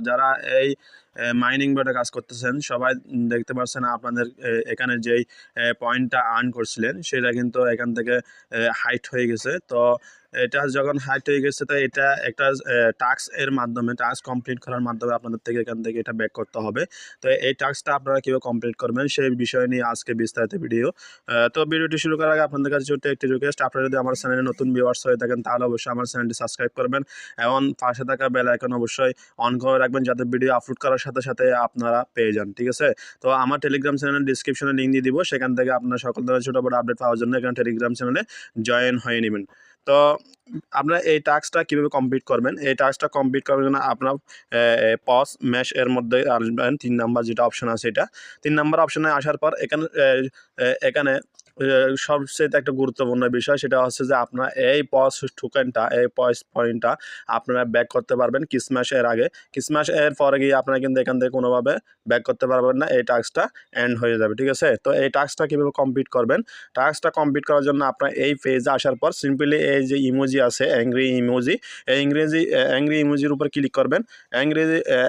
যারা এই মাইনিং বোর্ডে কাজ করতেছেন সবাই দেখতে পাচ্ছেন আপনাদের এখানে যেই পয়েন্টটা আর্ন করছিলেন সেটা কিন্তু এখান থেকে হাইট হয়ে গেছে। তো এটা যখন হাইট হয়ে গেছে তো এটা একটা টাস্ক এর মাধ্যমে টাস্ক কমপ্লিট করার মাধ্যমে আপনাদের থেকে এখান থেকে এটা ব্যাক করতে হবে। তো এই টাস্কটা আপনারা কীভাবে কমপ্লিট করবেন সেই বিষয় নিয়ে আজকে বিস্তারিত ভিডিও। তো ভিডিওটি শুরু করার আগে আপনাদের কাছে ছোট্ট একটি রিকোয়েস্ট, আপনারা যদি আমার চ্যানেলে নতুন ভিউয়ার্স হয়ে থাকেন তাহলে অবশ্যই আমার চ্যানেলটি সাবস্ক্রাইব করবেন এবং পাশে থাকা বেল আইকন অবশ্যই অন করে রাখবেন যাতে ভিডিও আপলোড করার সাথে সাথে আপনারা পেয়ে যান। ঠিক আছে? তো আমার টেলিগ্রাম চ্যানেলের ডিসক্রিপশনে লিঙ্ক দিয়ে দিব, সেখান থেকে আপনারা সকল ধরনের ছোটো বড় আপডেট পাওয়ার জন্য এখানে টেলিগ্রাম চ্যানেলে জয়েন হয়ে নেবেন। তো আপনারা এই টাস্কটা কীভাবে কমপ্লিট করবেন, এই টাস্কটা কমপ্লিট করার জন্য আপনার পজ ম্যাশ এর মধ্যে আসবেন, 3 নাম্বার যেটা অপশন আছে এটা 3 নাম্বার অপশনে আসার পর এখানে সবচেয়ে একটা গুরুত্বপূর্ণ বিষয় সেটা হচ্ছে যে আপনার এই পজ টোকেনটা এই পজ পয়েন্টটা আপনারা ব্যাক করতে পারবেন ক্রিসমাস এর আগে। ক্রিসমাস এর পরে গিয়ে আপনারা কিন্তু এখান থেকে কোনোভাবে ব্যাক করতে পারবেন না, এই টাস্কটা এন্ড হয়ে যাবে। ঠিক আছে? তো এই টাস্কটা কীভাবে কমপ্লিট করবেন, টাস্কটা কমপ্লিট করার জন্য আপনার এই পেজে আসার পর সিম্পলি এই যে ইমোজি আছে অ্যাংরি ইমোজি, এই অ্যাংরি ইমোজির উপর ক্লিক করবেন।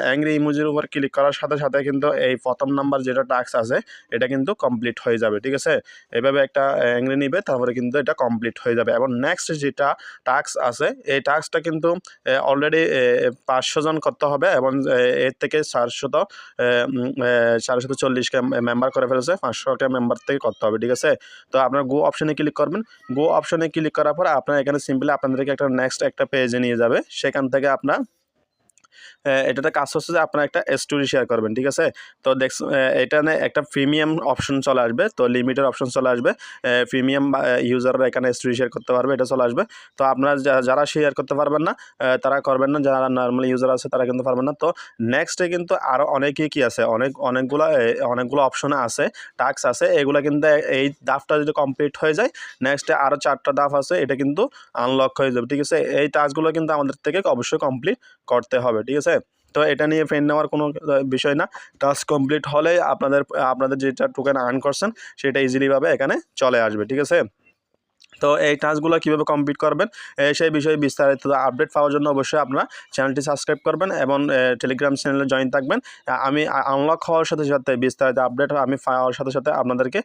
অ্যাংরি ইমোজির উপর ক্লিক করার সাথে সাথে কিন্তু এই প্রথম নাম্বার যেটা টাস্ক আছে এটা কিন্তু কমপ্লিট হয়ে যাবে। ঠিক আছে? এভাবে একটা অ্যাংরি নিবে তারপরে কিন্তু এটা কমপ্লিট হয়ে যাবে এবং নেক্সট যেটা টাস্ক আছে এই টাস্কটা কিন্তু অলরেডি 500 জন করতে হবে এবং এর থেকে 440কে মেম্বার করে ফেলেছে, 500কে মেম্বার থেকে করতে হবে। ঠিক আছে? তো আপনার গো অপশনে ক্লিক করবেন। গো অপশনে ক্লিক করার পর আপনার এখানে সিম্পলি আপনাদেরকে একটা নেক্সট একটা পেজে নিয়ে যাবে, সেখান থেকে আপনার এটাতে কাজ হচ্ছে যে আপনারা একটা স্টোরি শেয়ার করবেন। ঠিক আছে? তো এখানে একটা প্রিমিয়াম অপশন চলে আসবে, তো লিমিটেড অপশন চলে আসবে, প্রিমিয়াম ইউজাররা এখানে স্টোরি শেয়ার করতে পারবে, এটা চলে আসবে। তো আপনারা যারা শেয়ার করতে পারবেন না তারা করবেন না, যারা নর্মাল ইউজার আছে তারা কিন্তু পারবেন না। তো নেক্সটে কিন্তু আরও অনেকেই কি আছে অনেকগুলো অপশন আছে, টাস্ক আছে, এগুলো কিন্তু এই ধাপটা যদি কমপ্লিট হয়ে যায় নেক্সটে আরও 4টা ধাপ আছে, এটা কিন্তু আনলক হয়ে যাবে। ঠিক আছে? এই টাস্কগুলো কিন্তু আমাদের থেকে অবশ্যই কমপ্লিট করতে হবে। ঠিক আছে? তো এটা নিয়ে পেন নেওয়ার কোনো বিষয় না, টাস্ক কমপ্লিট হলে আপনাদের যেটা টোকেন আর্ন করছেন সেটা ইজিলিভাবে এখানে চলে আসবে। ঠিক আছে? তো এই টাস্কগুলো কীভাবে কমপ্লিট করবেন সেই বিষয়ে বিস্তারিত আপডেট পাওয়ার জন্য অবশ্যই আপনারা চ্যানেলটি সাবস্ক্রাইব করবেন এবং টেলিগ্রাম চ্যানেলে জয়েন থাকবেন। আমি আনলক হওয়ার সাথে সাথে বিস্তারিত আপডেট আমি পাওয়ার সাথে সাথে আপনাদেরকে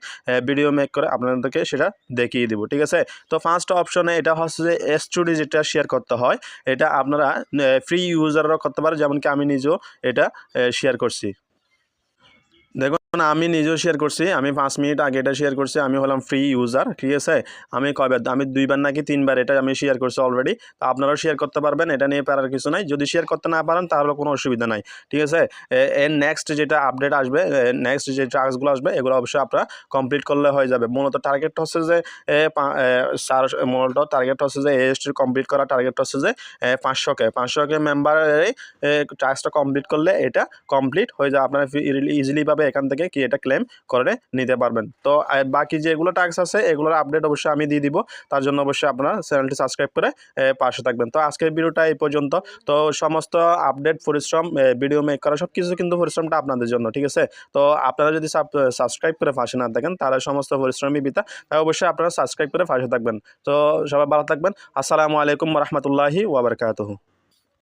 ভিডিও মেক করে আপনাদেরকে সেটা দেখিয়ে দিব। ঠিক আছে? তো ফার্স্ট অপশনে এটা হচ্ছে যে স্টোরি যেটা শেয়ার করতে হয়, এটা আপনারা ফ্রি ইউজাররাও করতে পারে, যেমন কি আমি নিজেও এটা শেয়ার করছি। দেখুন আমি নিজেও শেয়ার করছি, আমি 5 মিনিট আগে এটা শেয়ার করছি, আমি হলাম ফ্রি ইউজার। ঠিক আছে? আমি 2বার নাকি 3বার এটা আমি শেয়ার করছি অলরেডি। তো আপনারাও শেয়ার করতে পারবেন, এটা নিয়ে প্যারার কিছু নাই। যদি শেয়ার করতে না পারেন তাহলে কোনো অসুবিধা নাই। ঠিক আছে? এর নেক্সট যেটা আপডেট আসবে, নেক্সট যে টাস্কগুলো আসবে এগুলো অবশ্যই আপনারা কমপ্লিট করলে হয়ে যাবে। মূলত টার্গেটটা হচ্ছে যে টার্গেট হচ্ছে যে এএসটি কমপ্লিট করা, টার্গেটটা হচ্ছে যে 500কে মেম্বারের টাস্কটা কমপ্লিট করলে এটা কমপ্লিট হয়ে যায়, আপনারা ইজিলিভাবে এখান থেকে কি এটা ক্লেম করে নিতে পারবেন। তো বাকি যেগুলো টাস্ক আছে এগুলোর আপডেট অবশ্যই আমি দিয়ে দিব, তার জন্য অবশ্যই আপনারা চ্যানেলটি সাবস্ক্রাইব করে পাশে থাকবেন। তো আজকের ভিডিওটা এই পর্যন্ত। তো সমস্ত আপডেট পরিশ্রম ভিডিও মেক করা সব কিছু কিন্তু পরিশ্রমটা আপনাদের জন্য। ঠিক আছে? তো আপনারা যদি সাবস্ক্রাইব করে পাশে না থাকেন তাহলে সমস্ত পরিশ্রমই বৃথা, তাই অবশ্যই আপনারা সাবস্ক্রাইব করে পাশে থাকবেন। তো সবাই ভালো থাকবেন। আসসালামু আলাইকুম ওয়া রাহমাতুল্লাহি ওয়া বারাকাতুহু।